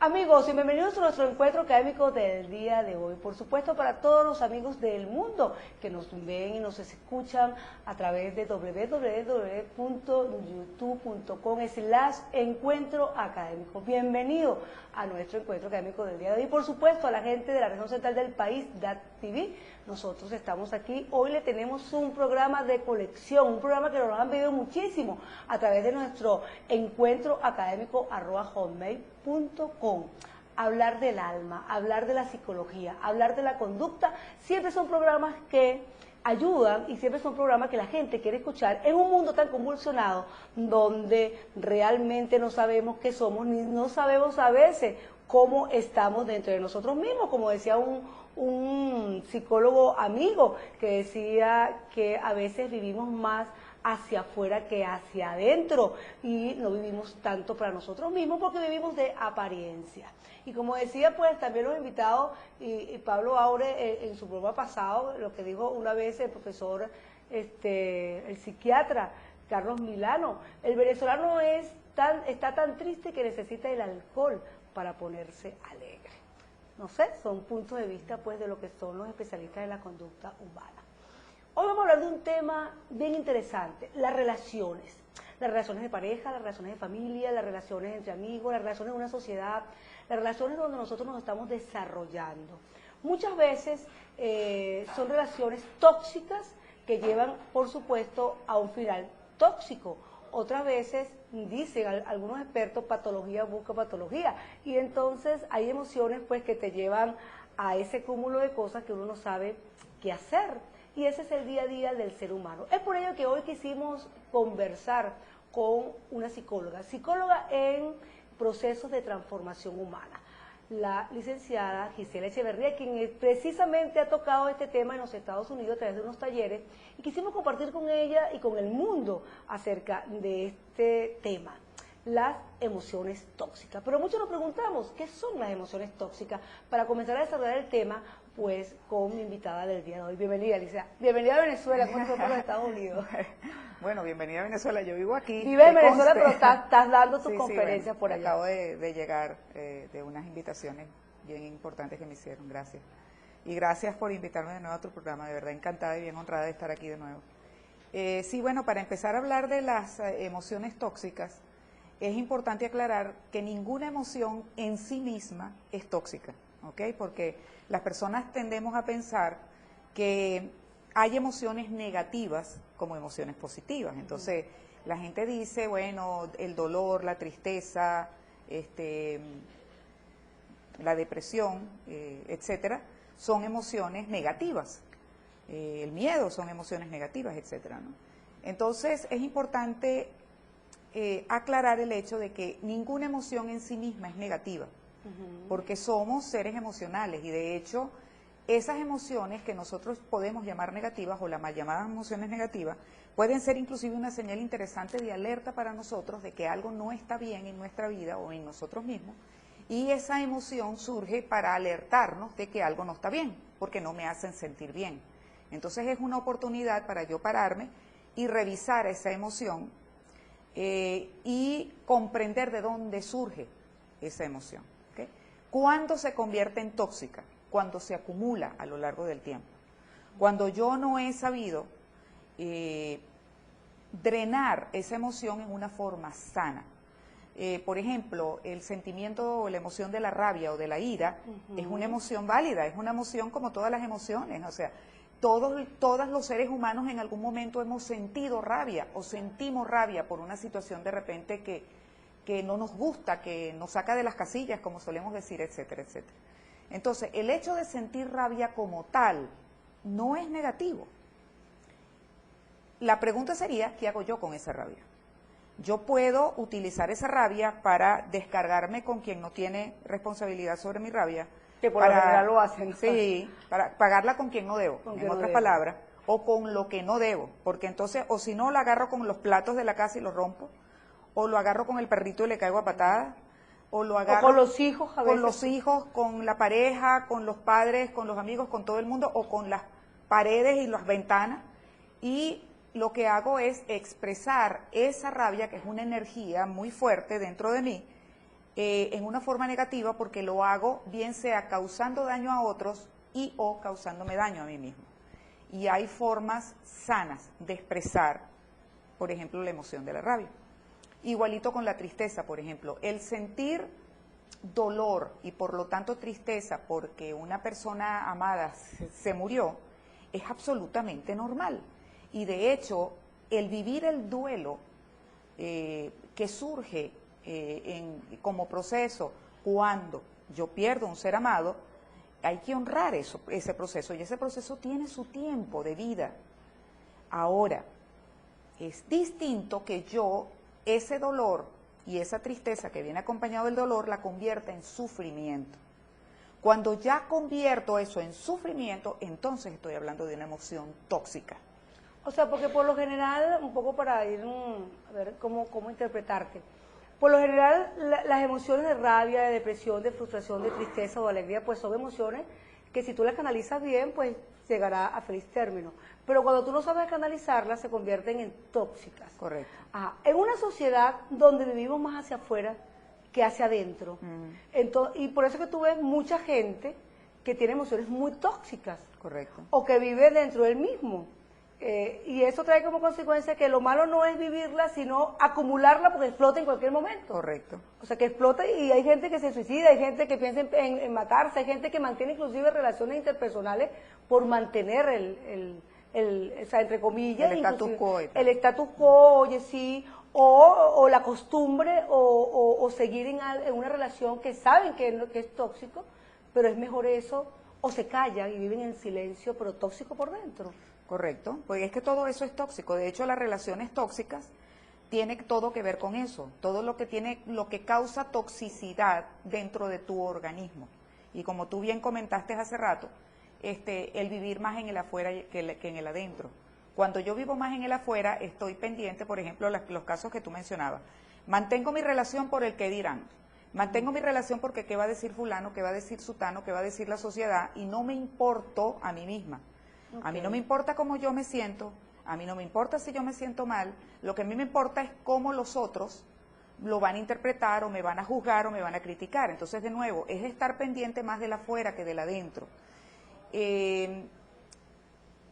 Amigos, y bienvenidos a nuestro encuentro académico del día de hoy. Por supuesto, para todos los amigos del mundo que nos ven y nos escuchan a través de www.youtube.com/encuentro académico. Bienvenido a nuestro encuentro académico del día de hoy. Por supuesto, a la gente de la región central del país, DAT TV. Nosotros estamos aquí. Hoy le tenemos un programa de colección, un programa que nos han pedido muchísimo a través de nuestro encuentro académico @hotmail.com. Hablar del alma, hablar de la psicología, hablar de la conducta, siempre son programas que ayudan y siempre son programas que la gente quiere escuchar en un mundo tan convulsionado donde realmente no sabemos qué somos ni no sabemos a veces cómo estamos dentro de nosotros mismos, como decía un psicólogo amigo que decía que a veces vivimos más hacia afuera que hacia adentro y no vivimos tanto para nosotros mismos porque vivimos de apariencia. Y como decía pues también los invitados y Pablo Aure en su programa pasado, lo que dijo una vez el profesor, el psiquiatra Carlos Milano, el venezolano está tan triste que necesita el alcohol para ponerse alegre. No sé, son puntos de vista pues de lo que son los especialistas en la conducta humana. Hoy vamos a hablar de un tema bien interesante, las relaciones de pareja, las relaciones de familia, las relaciones entre amigos, las relaciones en una sociedad, las relaciones donde nosotros nos estamos desarrollando. Muchas veces son relaciones tóxicas que llevan, por supuesto, a un final tóxico. Otras veces, dicen algunos expertos, patología busca patología. Y entonces hay emociones pues que te llevan a ese cúmulo de cosas que uno no sabe qué hacer. Y ese es el día a día del ser humano. Es por ello que hoy quisimos conversar con una psicóloga en procesos de transformación humana, la licenciada Gisela Echeverría, quien precisamente ha tocado este tema en los Estados Unidos a través de unos talleres, y quisimos compartir con ella y con el mundo acerca de este tema, las emociones tóxicas. Pero muchos nos preguntamos, ¿qué son las emociones tóxicas? Para comenzar a desarrollar el tema, pues con mi invitada del día de hoy. Bienvenida, Alicia. Bienvenida a Venezuela, ¿cómo fue por los Estados Unidos? Bueno, bienvenida a Venezuela, yo vivo aquí. Vive en Venezuela, pero estás dando tus conferencias bueno, por allá. Acabo de llegar de unas invitaciones bien importantes que me hicieron, gracias. Y gracias por invitarme de nuevo a tu programa, de verdad encantada y bien honrada de estar aquí de nuevo. Sí, bueno, para empezar a hablar de las emociones tóxicas, es importante aclarar que ninguna emoción en sí misma es tóxica, ¿ok? Porque las personas tendemos a pensar que hay emociones negativas como emociones positivas. Entonces, la gente dice, bueno, el dolor, la tristeza, la depresión, etcétera, son emociones negativas. El miedo son emociones negativas, etcétera, ¿no? Entonces, es importante aclarar el hecho de que ninguna emoción en sí misma es negativa, porque somos seres emocionales y de hecho esas emociones que nosotros podemos llamar negativas o las mal llamadas emociones negativas pueden ser inclusive una señal interesante de alerta para nosotros de que algo no está bien en nuestra vida o en nosotros mismos, y esa emoción surge para alertarnos de que algo no está bien, porque no me hacen sentir bien. Entonces es una oportunidad para yo pararme y revisar esa emoción y comprender de dónde surge esa emoción. ¿Okay? ¿Cuándo se convierte en tóxica? Cuando se acumula a lo largo del tiempo. Cuando yo no he sabido drenar esa emoción en una forma sana. Por ejemplo, el sentimiento o la emoción de la rabia o de la ira es una emoción válida, es una emoción como todas las emociones, o sea, todos los seres humanos en algún momento hemos sentido rabia o sentimos rabia por una situación de repente que no nos gusta, que nos saca de las casillas, como solemos decir, etcétera, etcétera. Entonces, el hecho de sentir rabia como tal no es negativo. La pregunta sería, ¿qué hago yo con esa rabia? Yo puedo utilizar esa rabia para descargarme con quien no tiene responsabilidad sobre mi rabia, que por lo general lo hacen. Sí, para pagarla con quien no debo, en otras palabras, o con lo que no debo, porque entonces, o si no, la agarro con los platos de la casa y los rompo, o lo agarro con el perrito y le caigo a patadas, o lo agarro con los hijos a veces. Con los hijos, con la pareja, con los padres, con los amigos, con todo el mundo, o con las paredes y las ventanas, y lo que hago es expresar esa rabia, que es una energía muy fuerte dentro de mí, en una forma negativa, porque lo hago bien sea causando daño a otros y o causándome daño a mí mismo. Y hay formas sanas de expresar, por ejemplo, la emoción de la rabia. Igualito con la tristeza, por ejemplo, el sentir dolor y por lo tanto tristeza porque una persona amada se murió, es absolutamente normal. Y de hecho, el vivir el duelo que surge como proceso cuando yo pierdo un ser amado, hay que honrar ese proceso, y ese proceso tiene su tiempo de vida. Ahora, es distinto que yo ese dolor y esa tristeza que viene acompañado del dolor la convierta en sufrimiento. Cuando ya convierto eso en sufrimiento, entonces estoy hablando de una emoción tóxica. O sea, porque por lo general, un poco para ir a ver cómo interpretarte, por lo general las emociones de rabia, de depresión, de frustración, de tristeza o de alegría, pues son emociones que si tú las canalizas bien, pues llegará a feliz término. Pero cuando tú no sabes canalizarlas, se convierten en tóxicas. Correcto. Ajá. En una sociedad donde vivimos más hacia afuera que hacia adentro, y por eso que tú ves mucha gente que tiene emociones muy tóxicas. Correcto. O que vive dentro del mismo. Y eso trae como consecuencia que lo malo no es vivirla, sino acumularla porque explota en cualquier momento. Correcto. O sea, que explota y hay gente que se suicida, hay gente que piensa en matarse, hay gente que mantiene inclusive relaciones interpersonales por mantener o sea, entre comillas, el status quo. El status quo, oye, sí, o la costumbre, o seguir en una relación que saben que es tóxico, pero es mejor eso, o se callan y viven en silencio, pero tóxico por dentro. Correcto, porque es que todo eso es tóxico. De hecho, las relaciones tóxicas tienen todo que ver con eso, todo lo que causa toxicidad dentro de tu organismo. Y como tú bien comentaste hace rato, el vivir más en el afuera que en el adentro. Cuando yo vivo más en el afuera, estoy pendiente, por ejemplo, los casos que tú mencionabas. Mantengo mi relación por el que dirán. Mantengo mi relación porque qué va a decir fulano, qué va a decir sutano, qué va a decir la sociedad, y no me importo a mí misma. Okay. A mí no me importa cómo yo me siento, a mí no me importa si yo me siento mal, lo que a mí me importa es cómo los otros lo van a interpretar o me van a juzgar o me van a criticar. Entonces, de nuevo, es estar pendiente más del afuera que del adentro.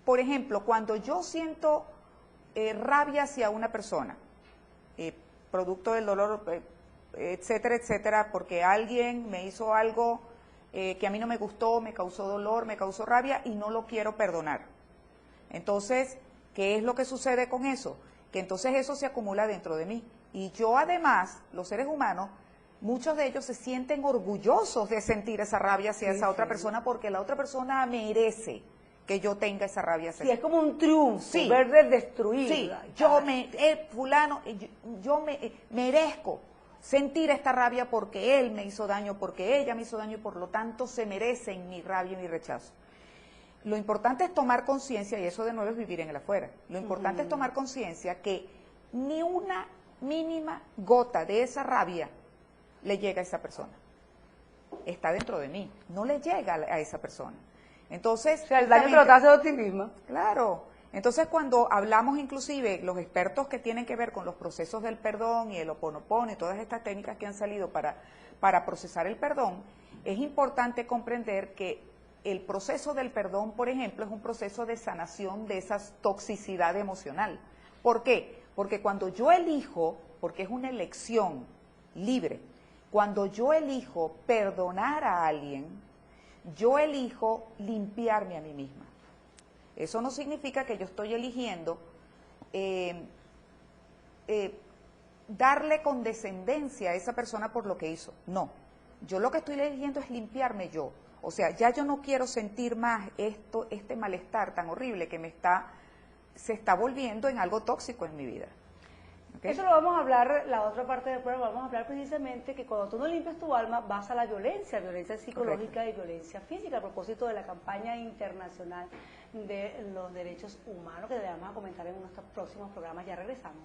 Por ejemplo, cuando yo siento rabia hacia una persona, producto del dolor, etcétera, etcétera, porque alguien me hizo algo que a mí no me gustó, me causó dolor, me causó rabia y no lo quiero perdonar. Entonces, ¿qué es lo que sucede con eso? Que entonces eso se acumula dentro de mí. Y yo además, los seres humanos, muchos de ellos se sienten orgullosos de sentir esa rabia hacia esa otra persona, porque la otra persona merece que yo tenga esa rabia hacia es como un triunfo, verle destruir. Sí, fulano, yo merezco sentir esta rabia porque él me hizo daño, porque ella me hizo daño, y por lo tanto se merecen mi rabia y mi rechazo. Lo importante es tomar conciencia, y eso de nuevo es vivir en el afuera, lo importante es tomar conciencia que ni una mínima gota de esa rabia le llega a esa persona. Está dentro de mí, no le llega a esa persona. Entonces, o sea, el daño te lo hace a ti misma. Claro. Entonces, cuando hablamos inclusive, los expertos que tienen que ver con los procesos del perdón y el Ho'oponopono y todas estas técnicas que han salido para procesar el perdón, es importante comprender que el proceso del perdón, por ejemplo, es un proceso de sanación de esa toxicidad emocional. ¿Por qué? Porque cuando yo elijo, porque es una elección libre, cuando yo elijo perdonar a alguien, yo elijo limpiarme a mí misma. Eso no significa que yo estoy eligiendo darle condescendencia a esa persona por lo que hizo. No, yo lo que estoy eligiendo es limpiarme yo. O sea, ya yo no quiero sentir más este malestar tan horrible que se está volviendo en algo tóxico en mi vida. ¿Okay? Eso lo vamos a hablar, la otra parte del programa, vamos a hablar precisamente que cuando tú no limpias tu alma, vas a la violencia psicológica. Correcto. Y violencia física, a propósito de la campaña internacional de los derechos humanos, que le vamos a comentar en nuestros próximos programas. Ya regresamos.